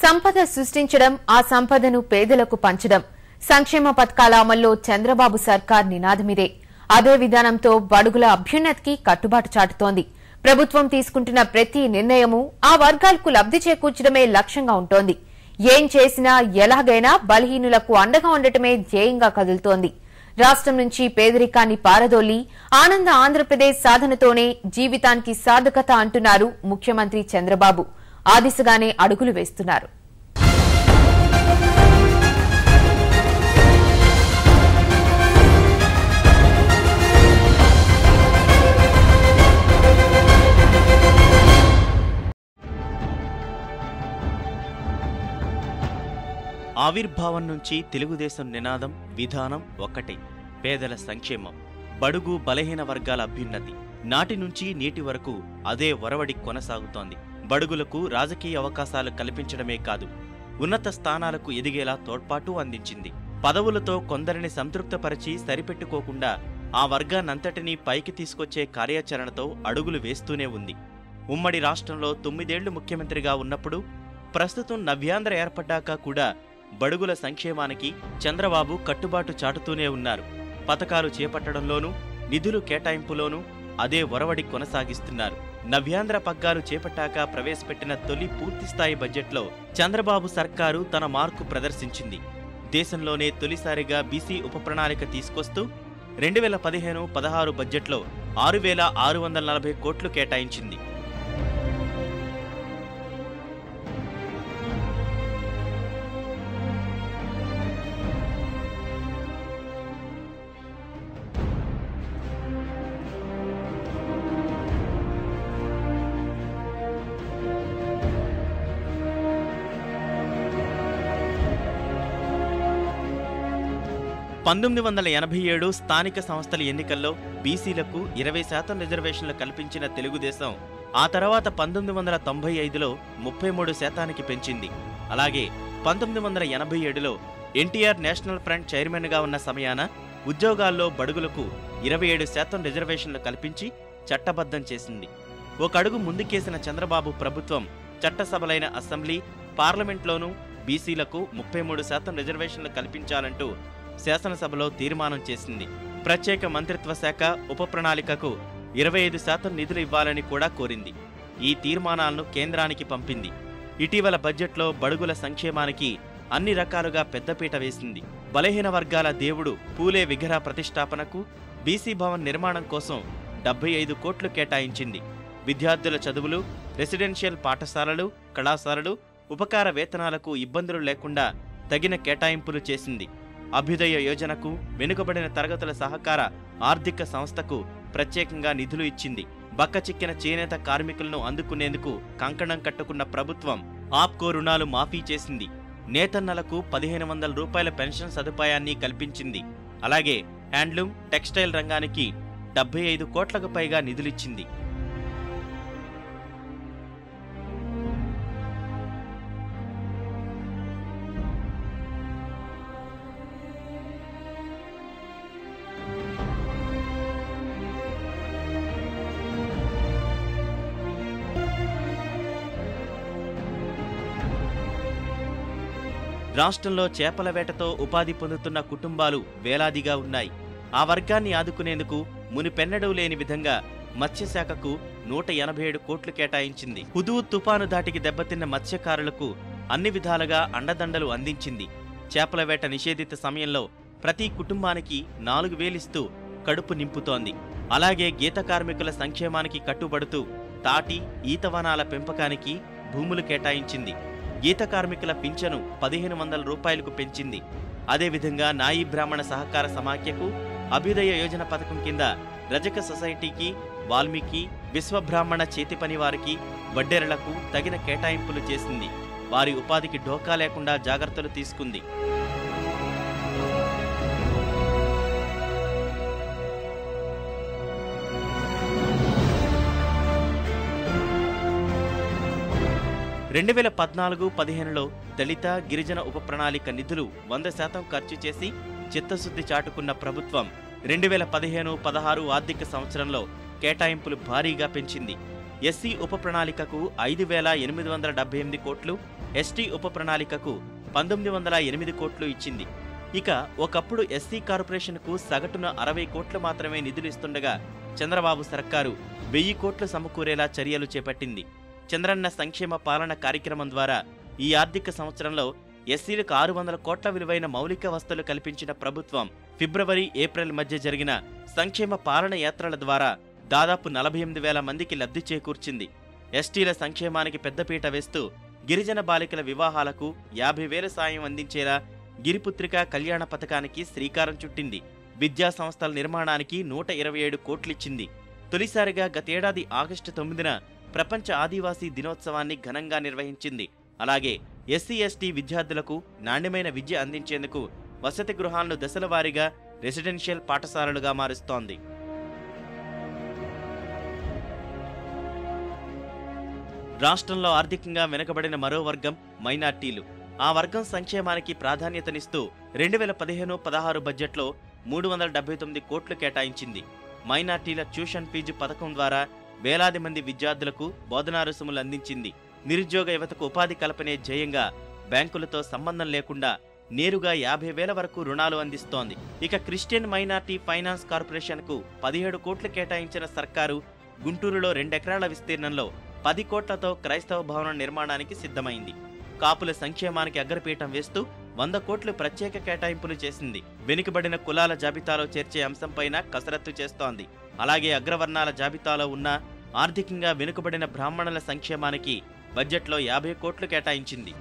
సంపద సృష్టించడం, ఆ సంపదను పేదలకు పంచడం సంక్షేమ పథకాల అమల్లో చంద్రబాబు సర్కార్ నినాదమిదే. అదే విధానంతో బడుగుల అభ్యున్నతికి కట్టుబాటు చాటుతోంది. ప్రభుత్వం తీసుకుంటున్న ప్రతి నిర్ణయము ఆ వర్గాలకు లబ్ది చేకూర్చడమే లక్ష్యంగా ఉంటోంది. ఏం చేసినా ఎలాగైనా బలహీనులకు అండగా ఉండటమే ధ్యేయంగా కదులుతోంది. రాష్ట్రం నుంచి పేదరికాన్ని పారదోలి ఆనంద ఆంధ్రప్రదేశ్ సాధనతోనే జీవితానికి సార్థకత అంటున్నారు ముఖ్యమంత్రి చంద్రబాబు. ఆ దిశగానే అడుగులు వేస్తున్నారు. ఆవిర్భావం నుంచి తెలుగుదేశం నినాదం, విధానం ఒక్కటే: పేదల సంక్షేమం, బడుగు బలహీన వర్గాల అభ్యున్నతి. నాటి నుంచి నేటి వరకు అదే ఒరవడి కొనసాగుతోంది. బడుగులకు రాజకీయ అవకాశాలు కల్పించడమే కాదు, ఉన్నత స్థానాలకు ఎదిగేలా తోడ్పాటు అందించింది. పదవులతో కొందరిని సంతృప్తపరిచి సరిపెట్టుకోకుండా ఆ వర్గానంతటినీ పైకి తీసుకొచ్చే కార్యాచరణతో అడుగులు వేస్తూనే ఉంది. ఉమ్మడి రాష్ట్రంలో 9 ఏళ్లు ముఖ్యమంత్రిగా ఉన్నప్పుడు, ప్రస్తుతం నవ్యాంధ్ర ఏర్పడ్డాక కూడా బడుగుల సంక్షేమానికి చంద్రబాబు కట్టుబాటు చాటుతూనే ఉన్నారు. పథకాలు చేపట్టడంలోనూ, నిధులు కేటాయింపులోనూ అదే ఒరవడి కొనసాగిస్తున్నారు. నవ్యాంధ్ర పగ్గాలు చేపట్టాక ప్రవేశపెట్టిన తొలి పూర్తిస్థాయి బడ్జెట్లో చంద్రబాబు సర్కారు తన మార్కు ప్రదర్శించింది. దేశంలోనే తొలిసారిగా బీసీ ఉప ప్రణాళిక తీసుకొస్తూ 2015-16 బడ్జెట్లో 6,640 కోట్లు కేటాయించింది. (1987) స్థానిక సంస్థల ఎన్నికల్లో బీసీలకు 20% రిజర్వేషన్లు కల్పించిన తెలుగుదేశం ఆ తర్వాత 1995లో 33%కి పెంచింది. అలాగే 1987లో ఎన్టీఆర్ నేషనల్ ఫ్రంట్ చైర్మన్గా ఉన్న సమయాన ఉద్యోగాల్లో బడుగులకు 27% రిజర్వేషన్లు కల్పించి చట్టబద్ధం చేసింది. ఒక అడుగు ముందుకేసిన చంద్రబాబు ప్రభుత్వం చట్టసభలైన అసెంబ్లీ, పార్లమెంట్లోనూ బీసీలకు 33% రిజర్వేషన్లు కల్పించాలంటూ శాసనసభలో తీర్మానం చేసింది. ప్రత్యేక మంత్రిత్వ శాఖ ఉప ప్రణాళికకు 25% నిధులు ఇవ్వాలని కూడా కోరింది. ఈ తీర్మానాలను కేంద్రానికి పంపింది. ఇటీవల బడ్జెట్లో బడుగుల సంక్షేమానికి అన్ని రకాలుగా పెద్దపీట వేసింది. బలహీన వర్గాల దేవుడు పూలే విగ్రహ ప్రతిష్టాపనకు, బీసీ భవన్ నిర్మాణం కోసం 75 కోట్లు కేటాయించింది. విద్యార్థుల చదువులు, రెసిడెన్షియల్ పాఠశాలలు, కళాశాలలు, ఉపకార వేతనాలకు ఇబ్బందులు లేకుండా తగిన కేటాయింపులు చేసింది. అభ్యుదయ యోజనకు, వెనుకబడిన తరగతుల సహకార ఆర్థిక సంస్థకు ప్రత్యేకంగా నిధులు ఇచ్చింది. బక్కచిక్కిన చేనేత కార్మికులను అందుకునేందుకు కంకణం కట్టుకున్న ప్రభుత్వం ఆప్కో రుణాలు మాఫీ చేసింది. నేతన్నలకు 1,500 రూపాయల పెన్షన్ సదుపాయాన్ని కల్పించింది. అలాగే హ్యాండ్లూమ్, టెక్స్టైల్ రంగానికి 75 కోట్లకు పైగా నిధులిచ్చింది. రాష్ట్రంలో చేపల వేటతో ఉపాధి పొందుతున్న కుటుంబాలు వేలాదిగా ఉన్నాయి. ఆ వర్గాన్ని ఆదుకునేందుకు మునిపెన్నడూ లేని విధంగా మత్స్యశాఖకు 187 కోట్లు కేటాయించింది. హుదూద్ తుపాను ధాటికి దెబ్బతిన్న మత్స్యకారులకు అన్ని విధాలుగా అండదండలు అందించింది. చేపల వేట నిషేధిత సమయంలో ప్రతి కుటుంబానికి 4,000 ఇస్తూ కడుపు నింపుతోంది. అలాగే గీత కార్మికుల సంక్షేమానికి కట్టుబడుతూ తాటి, ఈతవనాల పెంపకానికి భూములు కేటాయించింది. గీత కార్మికుల పింఛను 1,500 రూపాయలకు పెంచింది. అదేవిధంగా నాయీ బ్రాహ్మణ సహకార సమాఖ్యకు, అభ్యుదయ యోజన పథకం కింద రజక సొసైటీకి, వాల్మీకి, విశ్వబ్రాహ్మణ చేతి పని వారికి, వడ్డెరలకు తగిన కేటాయింపులు చేసింది. వారి ఉపాధికి ఢోకా లేకుండా జాగ్రత్తలు తీసుకుంది. రెండు 2014-15లో దళిత, గిరిజన ఉప ప్రణాళిక నిధులు 100% ఖర్చు చేసి చిత్తశుద్ధి చాటుకున్న ప్రభుత్వం 2015-16 ఆర్థిక సంవత్సరంలో కేటాయింపులు భారీగా పెంచింది. ఎస్సీ ఉప ప్రణాళికకు 5,878 కోట్లు, ఎస్టీ ఉప ప్రణాళికకు 1,908 కోట్లు ఇచ్చింది. ఇక ఒకప్పుడు ఎస్సీ కార్పొరేషన్కు సగటున 60 కోట్లు మాత్రమే నిధులు ఇస్తుండగా చంద్రబాబు సర్కారు 1000 కోట్లు సమకూరేలా చర్యలు చేపట్టింది. చంద్రన్న సంక్షేమ పాలన కార్యక్రమం ద్వారా ఈ ఆర్థిక సంవత్సరంలో ఎస్సీలకు 600 కోట్ల విలువైన మౌలిక వసతులు కల్పించిన ప్రభుత్వం ఫిబ్రవరి, ఏప్రిల్ మధ్య జరిగిన సంక్షేమ పాలన యాత్రల ద్వారా దాదాపు 48,000 మందికి లబ్ధి చేకూర్చింది. ఎస్టీల సంక్షేమానికి పెద్దపీట వేస్తూ గిరిజన బాలికల వివాహాలకు 50,000 సాయం అందించేలా గిరిపుత్రిక కళ్యాణ పథకానికి శ్రీకారం చుట్టింది. విద్యా సంస్థల నిర్మాణానికి 127 కోట్లిచ్చింది. తొలిసారిగా గతేడాది ఆగస్టు 9న ప్రపంచ ఆదివాసీ దినోత్సవాన్ని ఘనంగా నిర్వహించింది. అలాగే ఎస్సీ ఎస్టీ విద్యార్థులకు నాణ్యమైన విద్య అందించేందుకు వసతి గృహాలను దశలవారీగా రెసిడెన్షియల్ పాఠశాలలుగా మారుస్తోంది. రాష్ట్రంలో ఆర్థికంగా వెనుకబడిన మరో వర్గం మైనార్టీలు. ఆ వర్గం సంక్షేమానికి ప్రాధాన్యతనిస్తూ 2015-16 బడ్జెట్లో 379 కోట్లు కేటాయించింది. మైనార్టీల ట్యూషన్ ఫీజు పథకం ద్వారా వేలాది మంది విద్యార్థులకు బోధనా రుసుములు అందించింది. నిరుద్యోగ యువతకు ఉపాధి కల్పనే ధ్యేయంగా బ్యాంకులతో సంబంధం లేకుండా నేరుగా 50,000 వరకు రుణాలు అందిస్తోంది. ఇక క్రిస్టియన్ మైనార్టీ ఫైనాన్స్ కార్పొరేషన్కు 17 కోట్లు కేటాయించిన సర్కారు గుంటూరులో 2 ఎకరాల విస్తీర్ణంలో 10 కోట్లతో క్రైస్తవ భవనం నిర్మాణానికి సిద్ధమైంది. కాపుల సంక్షేమానికి అగ్రపీఠం వేస్తూ 100 కోట్లు ప్రత్యేక కేటాయింపులు చేసింది. వెనుకబడిన కులాల జాబితాలో చేర్చే అంశంపైన కసరత్తు చేస్తోంది. అలాగే అగ్రవర్ణాల జాబితాలో ఉన్న ఆర్థికంగా వెనుకబడిన బ్రాహ్మణుల సంక్షేమానికి బడ్జెట్లో 50 కోట్లు కేటాయించింది.